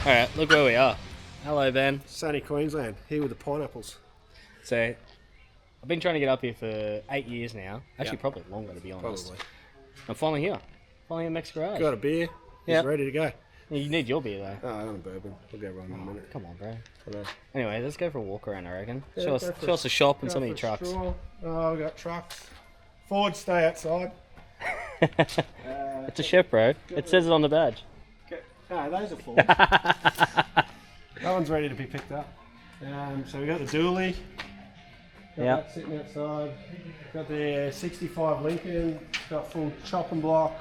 Alright, look where we are. Hello, Ben. Sunny Queensland, here with the pineapples. So, I've been trying to get up here for 8 years now. Actually, probably longer, to be honest. Probably. I'm finally here. Finally in Mex Garage. Got a beer, Yeah. he's ready to go. You need your beer, though. Oh, I want a bourbon. We'll go right in a minute. Come on, bro. Hello. Anyway, let's go for a walk around, I reckon. Yeah, show us the shop and some of your trucks. Oh, we got trucks. Ford, stay outside. It's a chef, bro. It says it on the badge. No, those are Ford. That one's ready to be picked up. So we got the dually. Got that sitting outside. Got the 65 Lincoln. Got full chop and block.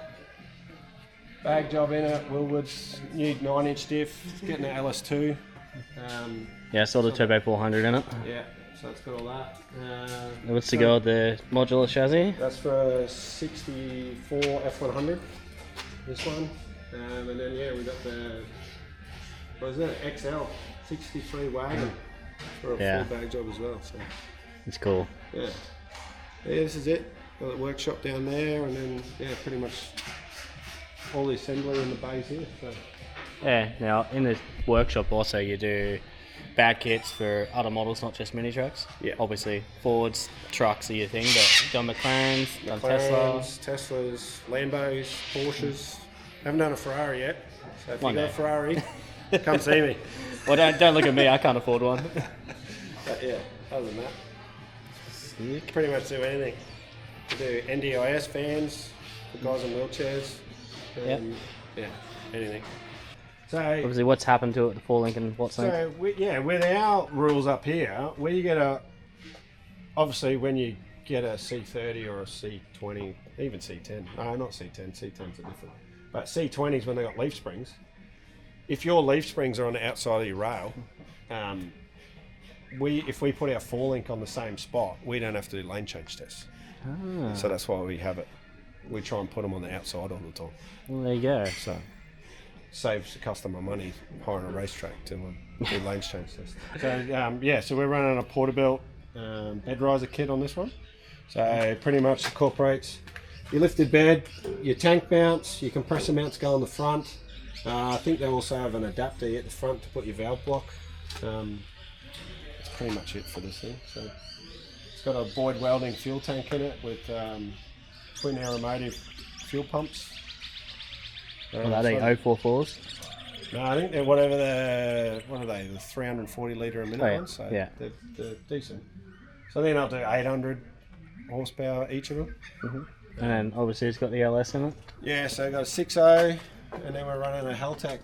Bag job in it. Willwoods, new 9-inch diff. It's getting an LS2. Yeah, I saw the Turbo 400 in it. Yeah, so it's got all that. What's to go with the modular chassis? That's for a 64 F100. This one. And then yeah, we got the, what is that, XL 63 wagon for a full bag job as well. So It's cool. yeah, this is it. Got the workshop down there, and then yeah, pretty much all the assembly in the bays here. So Yeah, now in the workshop also you do bag kits for other models, not just mini trucks. Yeah. Obviously, Fords, trucks are your thing, but done Mclarens, done Tesla. Teslas, Lambos, Porsches. Haven't done a Ferrari yet. So if One you got day. a Ferrari, come see me. Well, don't look at me, I can't afford one. But yeah, other than that, Sick. pretty much do anything. We do NDIS vans for guys in wheelchairs. Yep. Yeah, anything. So, Obviously, what's happened to it, the 4 Lincoln, what's next? so with our rules up here, we get obviously when you get a C30 or a C20, even C10, no, not C10, C10s are different. But C20s, when they got leaf springs, if your leaf springs are on the outside of your rail, if we put our 4-link on the same spot, we don't have to do lane change tests. Ah, So that's why we have it. We try and put them on the outside all the time. well, there you go. So saves the customer money hiring a racetrack to do lane change tests. So yeah, so we're running a Porterbuilt bed riser kit on this one. So it pretty much incorporates your lifted bed, your tank mounts, your compressor mounts go on the front. I think they also have an adapter at the front to put your valve block. That's pretty much it for this thing. So it's got a Boyd welding fuel tank in it with twin aeromotive fuel pumps. Well, are they 044s? No, I think they're whatever the 340 litre a minute Oh, yeah. ones. So Yeah. they're decent. So then I'll do 800 horsepower each of them. Mm-hmm. And then obviously it's got the LS in it. Yeah, so I got a 6.0, and then we're running a Haltech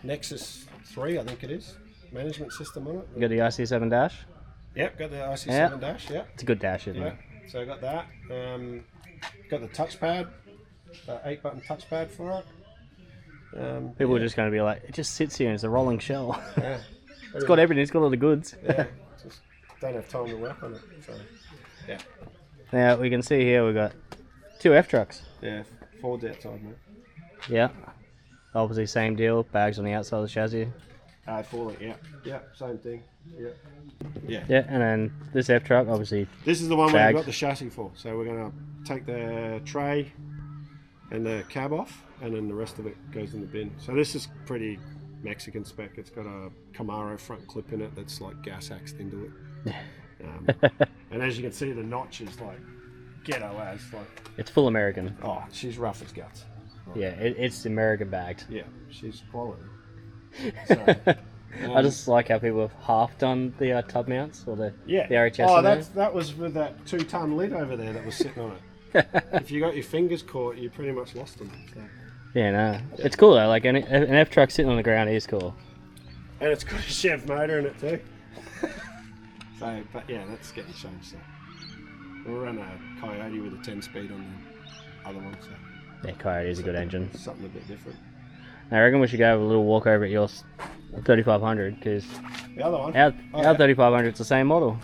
Nexus 3, I think it is, management system on it. You got the IC7 dash. Yep, got the IC7 Yeah. dash. Yep. It's a good dash, isn't Yeah. it? So I got that. Got the touchpad, the 8-button touchpad for it. People are just going to be like, it just sits here and it's a rolling shell. Yeah. It's got everything, it's got all the goods. Yeah. Just don't have time to work on it. So yeah. Now we can see here we've got 2 F trucks. Yeah. Ford's outside, mate. Yeah. Obviously same deal, bags on the outside of the chassis. Falling, yeah. Yeah, same thing. Yeah. Yeah. Yeah, and then this F truck, obviously. This is the one Bag. we've got the chassis for. So we're going to take the tray and the cab off, and then the rest of it goes in the bin. So this is pretty Mexican spec. It's got a Camaro front clip in it that's like gas axed into it. And as you can see, the notch is like ghetto as. Like, It's full American. oh, she's rough as guts. Yeah, it's American bagged. Yeah, she's quality. So, I just like how people have half done the tub mounts or the RHS. Oh, in there. that was with that 2-ton lid over there that was sitting on it. If you got your fingers caught, you pretty much lost them. So. Yeah, no. It's cool though, like an F truck sitting on the ground is cool. And it's got a Chev motor in it too. So, but yeah, that's getting changed. So we'll run a Coyote with a 10-speed on the other one. So Yeah, Coyote is a good engine. something a bit different. I reckon we should go have a little walk over at yours 3500 because The other one? our Oh, yeah. 3500 is the same model.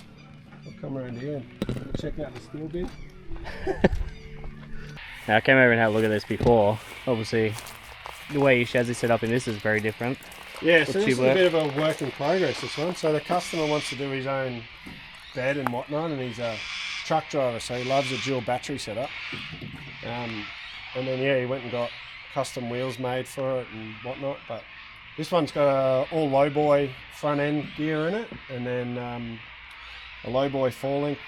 I'll come around here and check out the steel bin. Now I came over and had a look at this before. Obviously, the way your chassis set up in this is very different. Yeah, so this is a bit of a work in progress, this one. So the customer wants to do his own bed and whatnot, and he's a truck driver, so he loves a dual battery setup. And then yeah, he went and got custom wheels made for it and whatnot. But this one's got a all lowboy front end gear in it, and then a lowboy four-link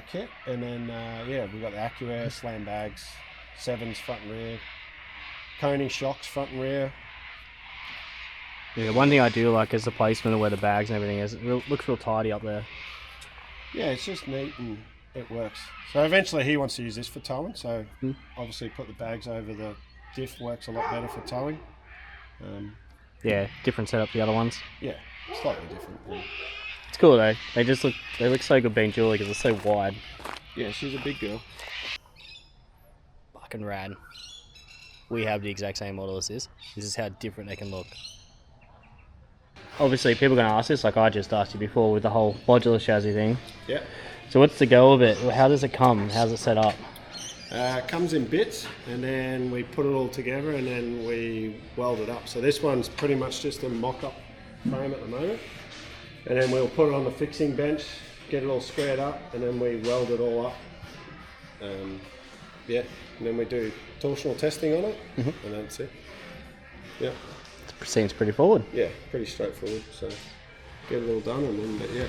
kit, and then yeah, we've got the AccuAir slam bags, 7s front and rear, Coney shocks front and rear. Yeah, one thing I do like is the placement of where the bags and everything is. It looks real tidy up there. Yeah, it's just neat and it works. So eventually he wants to use this for towing, so obviously put the bags over the diff works a lot better for towing. Yeah, different setup to the other ones. Yeah, slightly different. Yeah. It's cool though. They look so good being dual because they're so wide. Yeah, she's a big girl. Fucking rad. We have the exact same model as this. This is how different they can look. Obviously people are going to ask this, like I just asked you before with the whole modular chassis thing. Yeah. So what's the go of it? How does it come? How's it set up? It comes in bits, and then we put it all together, and then we weld it up. So this one's pretty much just a mock-up frame at the moment, and then we'll put it on the fixing bench, get it all squared up, and then we weld it all up. Yeah, and then we do torsional testing on it, and that's it. Yeah. Seems pretty forward. Yeah, pretty straightforward. So get it all done, and then yeah.